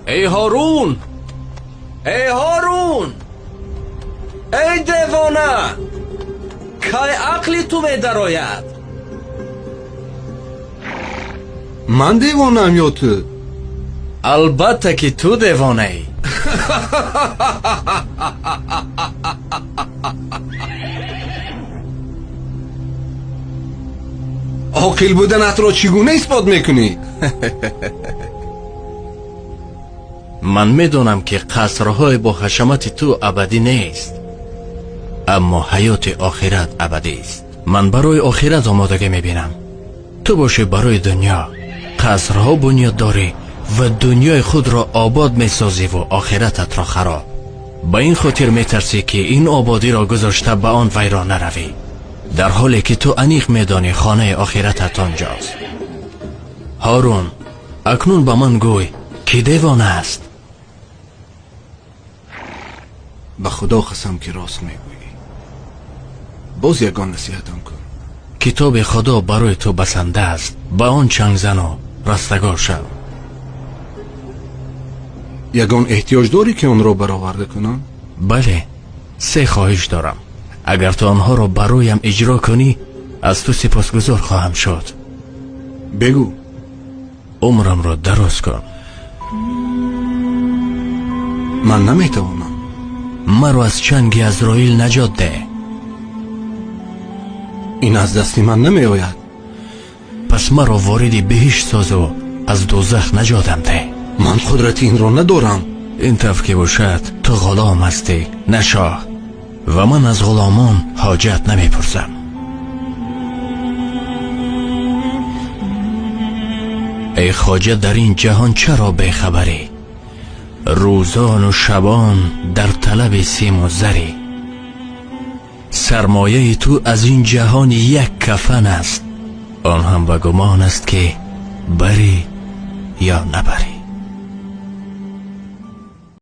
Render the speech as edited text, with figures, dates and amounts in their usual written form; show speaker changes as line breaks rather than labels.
ای هارون، ای هارون، ای دیوانه، که عقلی تو می درآید؟
من دیوانم یا تو؟
البته که تو دیوانه ای.
عاقل بودنت را چگونه اثبات میکنی؟
من میدونم که قصرهای با حشمت تو ابدی نیست، اما حیات آخرت ابدی است. من برای آخرت آمادگی میبینم. تو باشه برای دنیا. قصرها بنیاد داری و دنیای خود را آباد میسازی و آخرتت را خراب. با این خاطر میترسی که این آبادی را گذاشته به آن ویران نروی، در حالی که تو انیق میدانی خانه آخرتت آنجاست. هارون، اکنون با من گوی که دیوانه است.
به خدا قسم که راست میگویی. باز یگان نصیحتم کن.
کتاب خدا برای تو بسنده است، به آن چنگ زن و رستگار شو.
یگان احتیاج داری که آن را برآورده کنم؟
بله، 3 خواهش دارم. اگر تو آنها را برایم اجرا کنی، از تو سپاسگزار خواهم شد.
بگو.
عمرم را دراز کن.
من نمیتوانم.
مرا از چنگ عزراییل نجات ده.
این از دستی من نمی آید.
پس مرا وارد بهشت ساز و از دوزخ نجاتم ده.
من قدرت این را ندارم.
این طور که باشد تو غلام هستی نه شاه، و من از غلامان حاجت نمیپرسم. ای خواجه، در این جهان چرا بیخبری؟ روزان و شبان در طلب سیم و زری. سرمایه تو از این جهان یک کفن است، آن هم به گمان است که بری یا نبری.